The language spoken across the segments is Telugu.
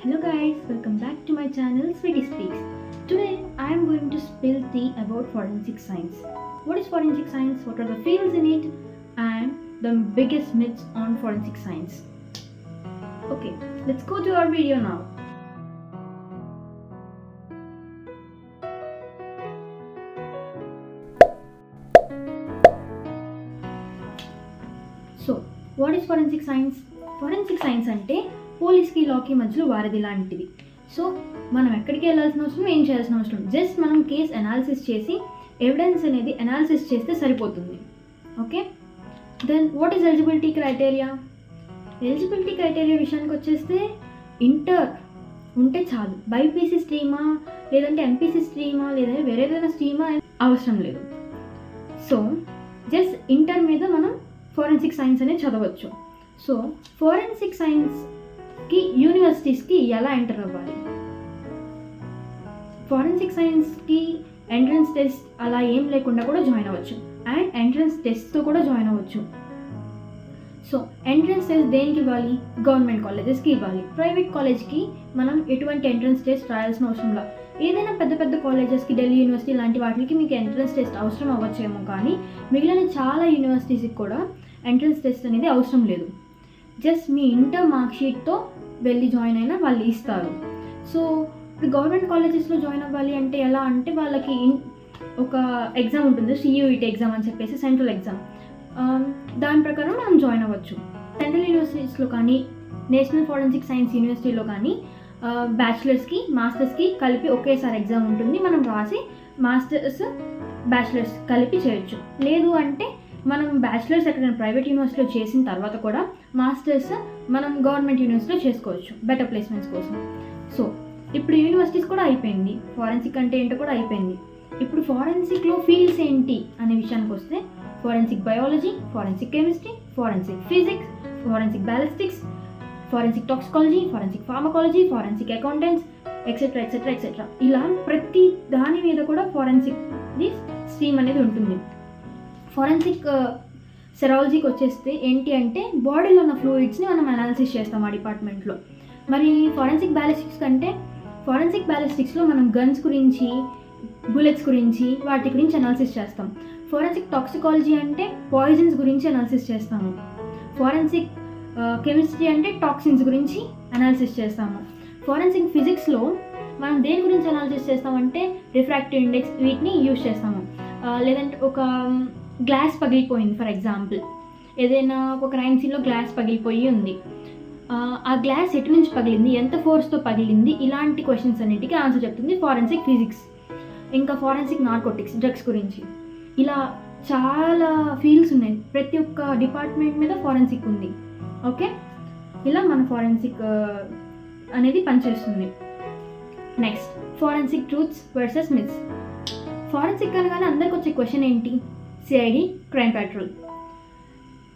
Hello guys, welcome back to my channel Sweetie Speaks. Today I am going to spill tea about forensic science. What is forensic science? What are the fields in it? And the biggest myths on forensic science. Okay, let's go to our video now. So, what is forensic science? Forensic science అంటే పోలీస్కి లాకి మధ్యలో వారధి లాంటిది. సో మనం ఎక్కడికి వెళ్ళాల్సిన అవసరం, ఏం చేయాల్సిన అవసరం, జస్ట్ మనం కేస్ అనాలిసిస్ చేసి ఎవిడెన్స్ అనేది అనాలిసిస్ చేస్తే సరిపోతుంది. Okay, then what is eligibility criteria? Eligibility criteria విషయానికి వచ్చేస్తే ఇంటర్ ఉంటే చాలు. బైపీసీ స్ట్రీమా లేదంటే ఎంపీసీ స్ట్రీమా లేదా వేరేదైనా స్ట్రీమా అవసరం లేదు. సో జస్ట్ ఇంటర్ మీద మనం ఫోరెన్సిక్ సైన్స్ అనేది చదవచ్చు. సో ఫోరెన్సిక్ సైన్స్కి యూనివర్సిటీస్కి ఎలా ఎంటర్ అవ్వాలి? ఫోరెన్సిక్ సైన్స్కి ఎంట్రన్స్ టెస్ట్ అలా ఏం లేకుండా కూడా జాయిన్ అవ్వచ్చు, అండ్ ఎంట్రన్స్ టెస్ట్తో కూడా జాయిన్ అవ్వచ్చు. సో ఎంట్రన్స్ టెస్ట్ దేనికి ఇవ్వాలి? గవర్నమెంట్ కాలేజెస్కి ఇవ్వాలి. ప్రైవేట్ కాలేజ్కి మనం ఎటువంటి ఎంట్రన్స్ టెస్ట్ రాయాల్సిన అవసరం లేదు. ఏదైనా పెద్ద పెద్ద కాలేజెస్కి, ఢిల్లీ యూనివర్సిటీ లాంటి వాటికి మీకు ఎంట్రన్స్ టెస్ట్ అవసరం అవ్వచ్చేమో, కానీ మిగిలిన చాలా యూనివర్సిటీస్కి కూడా ఎంట్రన్స్ టెస్ట్ అనేది అవసరం లేదు. జస్ట్ మీ ఇంటర్ మార్క్షీట్తో వెళ్ళి జాయిన్ అయినా వాళ్ళు ఇస్తారు. సో ఇప్పుడు గవర్నమెంట్ కాలేజెస్లో జాయిన్ అవ్వాలి అంటే ఎలా అంటే, వాళ్ళకి ఒక ఎగ్జామ్ ఉంటుంది, CUET ఎగ్జామ్ అని చెప్పేసి, సెంట్రల్ ఎగ్జామ్. దాని ప్రకారం మనం జాయిన్ అవ్వచ్చు. సెంట్రల్ యూనివర్సిటీస్లో కానీ, నేషనల్ ఫోరెన్సిక్ సైన్స్ యూనివర్సిటీలో కానీ బ్యాచిలర్స్కి, మాస్టర్స్కి కలిపి ఒకేసారి ఎగ్జామ్ ఉంటుంది. మనం రాసి మాస్టర్స్, బ్యాచిలర్స్ కలిపి చేయొచ్చు. లేదు అంటే మనం బ్యాచిలర్స్ ఎక్కడైనా ప్రైవేట్ యూనివర్సిటీలో చేసిన తర్వాత కూడా మాస్టర్స్ మనం గవర్నమెంట్ యూనివర్సిటీలో చేసుకోవచ్చు, బెటర్ ప్లేస్మెంట్స్ కోసం. సో ఇప్పుడు యూనివర్సిటీస్ కూడా అయిపోయింది, ఫోరెన్సిక్ అంటే ఏంటో కూడా అయిపోయింది. ఇప్పుడు ఫోరెన్సిక్లో ఫీల్డ్స్ ఏంటి అనే విషయానికి వస్తే, forensic biology, forensic chemistry, forensic physics, forensic ballistics, forensic toxicology, forensic pharmacology, forensic accountants, etcetera etcetera etcetera. ఇలా ప్రతి దాని మీద కూడా ఫోరెన్సిక్ స్ట్రీమ్ అనేది ఉంటుంది. ఫోరెన్సిక్ సెరాలజీకి వచ్చేస్తే ఏంటి అంటే, బాడీలో ఉన్న ఫ్లూయిడ్స్ని మనం అనాలిసిస్ చేస్తాం ఆ డిపార్ట్మెంట్లో. మరి ఫోరెన్సిక్ బ్యాలిస్టిక్స్ కంటే, ఫోరెన్సిక్ బ్యాలిస్టిక్స్లో మనం గన్స్ గురించి, బుల్లెట్స్ గురించి, వాటి గురించి అనాలిసిస్ చేస్తాం. ఫోరెన్సిక్ టాక్సికాలజీ అంటే పాయిజన్స్ గురించి అనాలిసిస్ చేస్తాము. ఫోరెన్సిక్ కెమిస్ట్రీ అంటే టాక్సిన్స్ గురించి అనాలిసిస్ చేస్తాము. ఫోరెన్సిక్ ఫిజిక్స్లో మనం దేని గురించి అనాలిసిస్ చేస్తామంటే, రిఫ్రాక్టివ్ ఇండెక్స్, వీటిని యూజ్ చేస్తాము. లేదంటే ఒక గ్లాస్ పగిలిపోయింది, ఫర్ ఎగ్జాంపుల్ ఏదైనా ఒక క్రైమ్ సీన్లో గ్లాస్ పగిలిపోయి ఉంది, ఆ గ్లాస్ ఎటు నుంచి పగిలింది, ఎంత ఫోర్స్తో పగిలింది, ఇలాంటి క్వశ్చన్స్ అన్నిటికీ ఆన్సర్ చెప్తుంది ఫోరెన్సిక్ ఫిజిక్స్. ఇంకా ఫోరెన్సిక్ నార్కోటిక్స్, డ్రగ్స్ గురించి, ఇలా చాలా ఫీల్డ్స్ ఉన్నాయి. ప్రతి ఒక్క డిపార్ట్మెంట్ మీద ఫోరెన్సిక్ ఉంది. ఓకే, ఇలా మన ఫోరెన్సిక్ అనేది పనిచేస్తుంది. Next, forensic truths versus myths. Forensic అనగానే అందరికి వచ్చే క్వశ్చన్ ఏంటి? CID, crime patrol.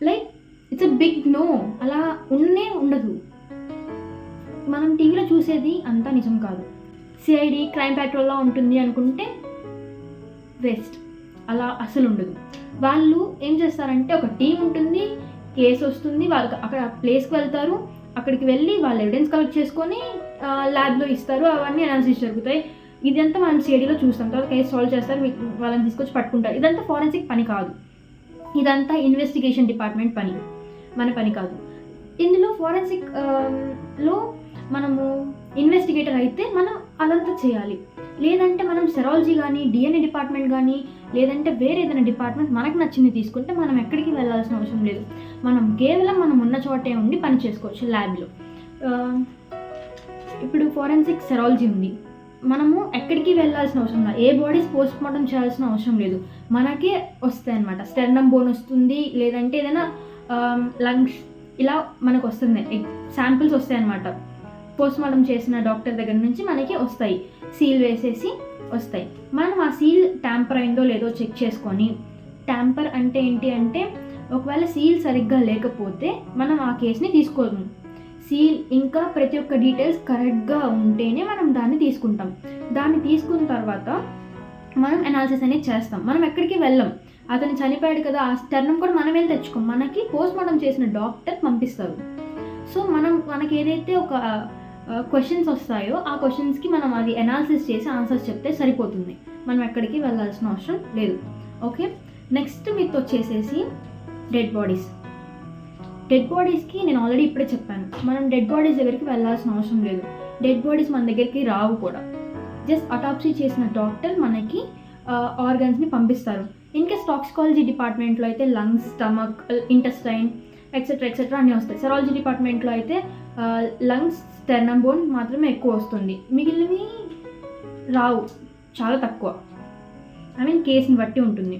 Like it's a big no. అలా ఉండదు. మనం టీవీలో చూసేది అంతా నిజం కాదు. CID, క్రైమ్ పెట్రోల్లో ఉంటుంది అనుకుంటే వేస్ట్. అలా అసలు ఉండదు. వాళ్ళు ఏం చేస్తారంటే, ఒక టీం ఉంటుంది, కేసు వస్తుంది, వాళ్ళకి అక్కడ ప్లేస్కి వెళ్తారు, అక్కడికి వెళ్ళి వాళ్ళు ఎవిడెన్స్ కలెక్ట్ చేసుకొని ల్యాబ్లో ఇస్తారు, అవన్నీ అనాలిసిస్ జరుగుతాయి. ఇదంతా మనం CIDలో చూస్తాం. తర్వాత కేసు సాల్వ్ చేస్తారు, వాళ్ళని తీసుకొచ్చి పట్టుకుంటారు. ఇదంతా ఫోరెన్సిక్ పని కాదు, ఇదంతా ఇన్వెస్టిగేషన్ డిపార్ట్మెంట్ పని, మన పని కాదు. ఇందులో ఫోరెన్సిక్ లో మనము ఇన్వెస్టిగేటర్ అయితే మనం అదంతా చేయాలి. లేదంటే మనం సెరాలజీ కానీ, DNA డిపార్ట్మెంట్ కానీ, లేదంటే వేరే ఏదైనా డిపార్ట్మెంట్ మనకు నచ్చింది తీసుకుంటే మనం ఎక్కడికి వెళ్ళాల్సిన అవసరం లేదు. మనం కేవలం మనం ఉన్న చోటే ఉండి పని చేసుకోవచ్చు ల్యాబ్లో. ఇప్పుడు ఫోరెన్సిక్ సెరాలజీ ఉంది, మనము ఎక్కడికి వెళ్ళాల్సిన అవసరం లేదు. ఏ బాడీస్ పోస్ట్ మార్టం చేయాల్సిన అవసరం లేదు, మనకే వస్తాయి అన్నమాట. స్టెర్నమ్ బోన్ వస్తుంది, లేదంటే ఏదైనా లంగ్స్, ఇలా మనకు వస్తుంది, శాంపిల్స్ వస్తాయి అన్నమాట. పోస్ట్ మార్టం చేసిన డాక్టర్ దగ్గర నుంచి మనకి వస్తాయి, సీల్ వేసేసి వస్తాయి. మనం ఆ సీల్ ట్యాంపర్ అయిందో లేదో చెక్ చేసుకొని, ట్యాంపర్ అంటే ఏంటి అంటే, ఒకవేళ సీల్ సరిగ్గా లేకపోతే మనం ఆ కేసుని తీసుకోము. సీల్ ఇంకా ప్రతి ఒక్క డీటెయిల్స్ కరెక్ట్గా ఉంటేనే మనం దాన్ని తీసుకుంటాం. దాన్ని తీసుకున్న తర్వాత మనం అనాలిసిస్ అనేది చేస్తాం. మనం ఎక్కడికి వెళ్ళాం, అతను చనిపోయాడు కదా, ఆ స్టెర్నమ్ కూడా మనం వెళ్ళి తెచ్చుకోం, మనకి పోస్ట్ మార్టం చేసిన డాక్టర్ పంపిస్తారు. సో మనకి ఏదైతే ఒక క్వశ్చన్స్ వస్తాయో ఆ క్వశ్చన్స్కి మనం అది అనాలిసిస్ చేసి ఆన్సర్స్ చెప్తే సరిపోతుంది, మనం ఎక్కడికి వెళ్ళాల్సిన అవసరం లేదు. ఓకే, నెక్స్ట్ మీకు వచ్చేసేసి డెడ్ బాడీస్. డెడ్ బాడీస్కి నేను ఆల్రెడీ ఇప్పుడే చెప్పాను, మనం డెడ్ బాడీస్ దగ్గరికి వెళ్ళాల్సిన అవసరం లేదు. డెడ్ బాడీస్ మన దగ్గరికి రావు కూడా. జస్ట్ అటాప్సీ చేసిన డాక్టర్ మనకి ఆర్గన్స్ని పంపిస్తారు. ఇన్ కేస్ టాక్సికాలజీ డిపార్ట్మెంట్లో అయితే లంగ్స్, స్టమక్, ఇంటెస్టైన్ ఎక్సెట్రా అన్నీ వస్తాయి. సెరాలజీ డిపార్ట్మెంట్లో అయితే లంగ్స్, స్టెర్నమ్ బోన్ మాత్రమే ఎక్కువ వస్తుంది, మిగిలినవి రావు, చాలా తక్కువ. ఐ మీన్ కేసుని బట్టి ఉంటుంది.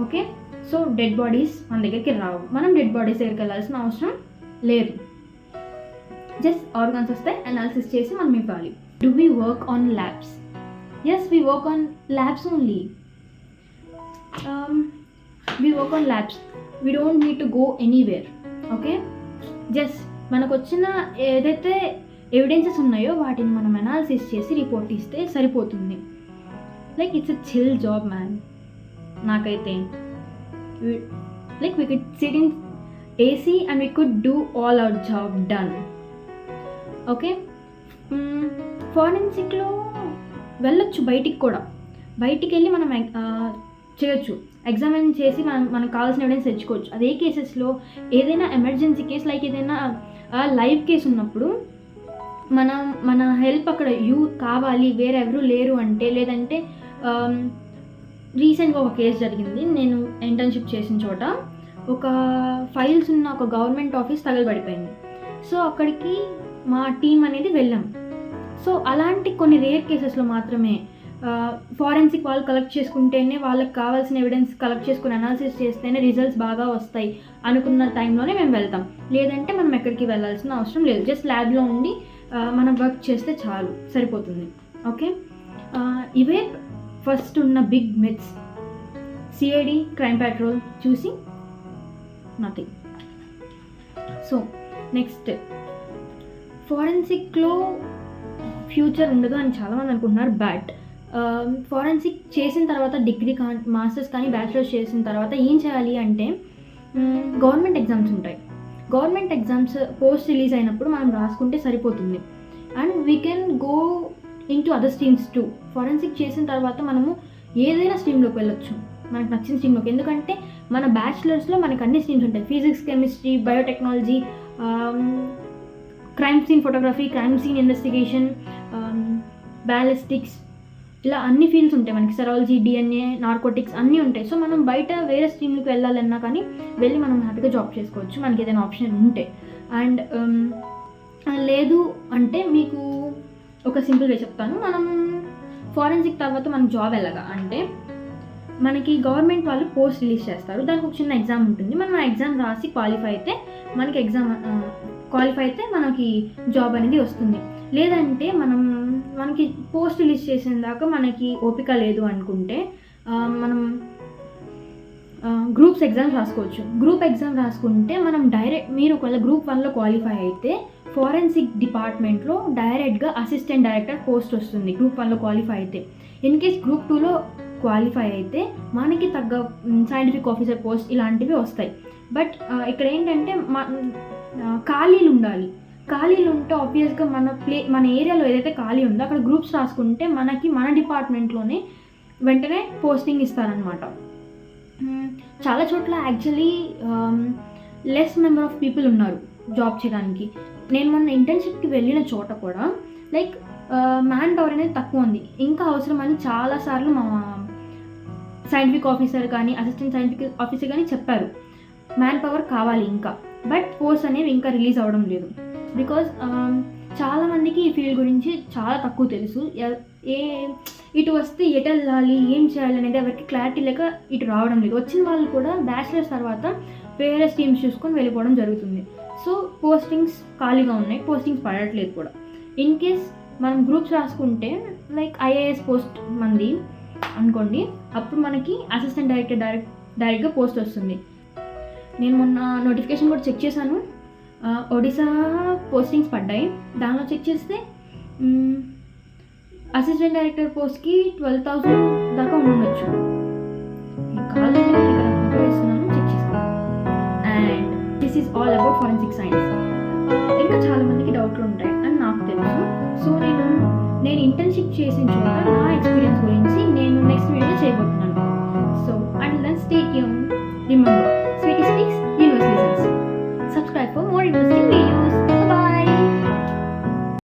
ఓకే, సో డెడ్ బాడీస్ మన దగ్గరికి రావు, మనం డెడ్ బాడీస్ దగ్గరికి వెళ్ళాల్సిన అవసరం లేదు. జస్ట్ ఆర్గాన్స్ వస్తాయి, అనాలిసిస్ చేసి మనం ఇవ్వాలి. Do we work on labs? Yes, we work on labs only. We work on labs, we don't need to go anywhere. Okay, just మనకు వచ్చిన ఏదైతే ఎవిడెన్సెస్ ఉన్నాయో వాటిని మనం అనాలిసిస్ చేసి రిపోర్ట్ ఇస్తే సరిపోతుంది. Like it's a chill job man. నాకైతే like we could sit in AC and we could do all our job done. Okay, ఫారెన్సిక్లో వెళ్ళొచ్చు, బయటికి కూడా బయటికి వెళ్ళి మనం చేయొచ్చు, ఎగ్జామిన్ చేసి మనకు కావాల్సిన ఎవిడెన్స్ తెచ్చుకోవచ్చు. అదే కేసెస్లో ఏదైనా ఎమర్జెన్సీ కేసు, లైక్ ఏదైనా లైవ్ కేసు ఉన్నప్పుడు మన హెల్ప్ అక్కడ కావాలి, వేరెవరు లేరు అంటే, లేదంటే రీసెంట్గా ఒక కేసు జరిగింది. నేను ఇంటర్న్షిప్ చేసిన చోట ఒక ఫైల్స్ ఉన్న ఒక గవర్నమెంట్ ఆఫీస్ తగలబడిపోయింది. సో అక్కడికి మా టీం అనేది వెళ్ళాం. సో అలాంటి కొన్ని రేర్ కేసెస్లో మాత్రమే ఫారెన్సిక్ వాళ్ళు కలెక్ట్ చేసుకుంటేనే, వాళ్ళకి కావాల్సిన ఎవిడెన్స్ కలెక్ట్ చేసుకుని అనాలిసిస్ చేస్తేనే రిజల్ట్స్ బాగా వస్తాయి అనుకున్న టైంలోనే మేము వెళ్తాం. లేదంటే మనం ఎక్కడికి వెళ్ళాల్సిన అవసరం లేదు, జస్ట్ ల్యాబ్లో ఉండి మనం వర్క్ చేస్తే చాలు, సరిపోతుంది. ఓకే, ఇవే ఫస్ట్ ఉన్న big myths. CID, crime patrol చూసి నథింగ్. సో నెక్స్ట్, ఫారెన్సిక్లో ఫ్యూచర్ ఉండదు అని చాలామంది అనుకుంటున్నారు. బట్ ఫారెన్సిక్ చేసిన తర్వాత డిగ్రీ కానీ, మాస్టర్స్ కానీ, బ్యాచిలర్స్ చేసిన తర్వాత ఏం చేయాలి అంటే, గవర్నమెంట్ ఎగ్జామ్స్ ఉంటాయి. గవర్నమెంట్ ఎగ్జామ్స్ పోస్ట్ రిలీజ్ అయినప్పుడు మనం రాసుకుంటే సరిపోతుంది. And we can go in to other streams two. Forensic చేసిన తర్వాత మనము ఏదైనా స్ట్రీమ్లోకి వెళ్ళొచ్చు, మనకు నచ్చిన స్ట్రీమ్లోకి. ఎందుకంటే మన బ్యాచిలర్స్లో మనకు అన్ని స్ట్రీమ్స్ ఉంటాయి. Physics, chemistry, biotechnology, crime scene photography, crime scene investigation, ballistics, ఇలా అన్ని ఫీల్డ్స్ ఉంటాయి మనకి. సెరాలజీ, డిఎన్ఏ, నార్కోటిక్స్ అన్నీ ఉంటాయి. సో మనం బయట వేరే స్ట్రీమ్కి వెళ్ళాలన్నా కానీ వెళ్ళి మనం హ్యాపీగా జాబ్ చేసుకోవచ్చు, మనకి ఏదైనా ఆప్షన్ ఉంటే. అండ్ లేదు అంటే మీకు ఒక సింపుల్ వే చెప్తాను. మనం ఫారెన్సిక్ తర్వాత మనం జాబ్ ఎలాగా అంటే, మనకి గవర్నమెంట్ వాళ్ళు పోస్ట్ రిలీజ్ చేస్తారు, దానికి ఒక చిన్న ఎగ్జామ్ ఉంటుంది. మనం ఆ ఎగ్జామ్ రాసి క్వాలిఫై అయితే మనకి జాబ్ అనేది వస్తుంది. లేదంటే మనకి పోస్ట్ రిలీజ్ చేసిన దాకా మనకి ఓపిక లేదు అనుకుంటే మనం గ్రూప్స్ ఎగ్జామ్స్ రాసుకోవచ్చు. గ్రూప్ ఎగ్జామ్ రాసుకుంటే మనం మీరు ఒకవేళ గ్రూప్ 1లో క్వాలిఫై అయితే ఫారెన్సిక్ డిపార్ట్మెంట్లో డైరెక్ట్గా అసిస్టెంట్ డైరెక్టర్ పోస్ట్ వస్తుంది గ్రూప్ 1లో క్వాలిఫై అయితే. ఇన్ కేస్ గ్రూప్ 2లో క్వాలిఫై అయితే మనకి తగ్గ సైంటిఫిక్ ఆఫీసర్ పోస్ట్ ఇలాంటివి వస్తాయి. బట్ ఇక్కడ ఏంటంటే ఖాళీలు ఉండాలి. ఖాళీలు ఉంటే ఆబ్వియస్గా మన ఏరియాలో ఏదైతే ఖాళీ ఉందో అక్కడ గ్రూప్స్ రాసుకుంటే మనకి మన డిపార్ట్మెంట్లోనే వెంటనే పోస్టింగ్ ఇస్తారనమాట. చాలా చోట్ల actually less number of people ఉన్నారు జాబ్ చేయడానికి. నేను మొన్న ఇంటర్న్షిప్కి వెళ్ళిన చోట కూడా లైక్ మ్యాన్ పవర్ అనేది తక్కువ ఉంది, ఇంకా అవసరం అని చాలాసార్లు మా సైంటిఫిక్ ఆఫీసర్ కానీ, అసిస్టెంట్ సైంటిఫిక్ ఆఫీసర్ కానీ చెప్పారు, మ్యాన్ పవర్ కావాలి ఇంకా. బట్ పోస్ట్ అనేవి ఇంకా రిలీజ్ అవ్వడం లేదు. బికాజ్ చాలామందికి ఈ ఫీల్డ్ గురించి చాలా తక్కువ తెలుసు. ఇటు వస్తే ఎటు వెళ్ళాలి, ఏం చేయాలి అనేది ఎవరికి క్లారిటీ లేక ఇటు రావడం లేదు. వచ్చిన వాళ్ళు కూడా బ్యాచిలర్స్ తర్వాత వేరే స్ట్రీమ్స్ చూసుకొని వెళ్ళిపోవడం జరుగుతుంది. సో పోస్టింగ్స్ ఖాళీగా ఉన్నాయి, పోస్టింగ్స్ పడట్లేదు కూడా. ఇన్ కేస్ మనం గ్రూప్స్ రాసుకుంటే లైక్ ఐఏఎస్ పోస్ట్ మంది అనుకోండి, అప్పుడు మనకి అసిస్టెంట్ డైరెక్ట్గా పోస్ట్ వస్తుంది. నేను మొన్న నోటిఫికేషన్ కూడా చెక్ చేశాను, ఒడిశా పోస్టింగ్స్ పడ్డాయి. దానిలో చెక్ చేస్తే అసిస్టెంట్ డైరెక్టర్ పోస్ట్కి 12,000 దాకా ఉండొచ్చు. కాలేజ్ ఇక్కడ ఫోటో వేస్తున్నాను, చెక్ చేసుకోండి. And this is all about forensic science. ఇంకా చాలామందికి డౌట్లు ఉంటాయి అని నాకు తెలుసు. తెలుసు. సో నేను ఇంటర్న్షిప్ చేసిన చోట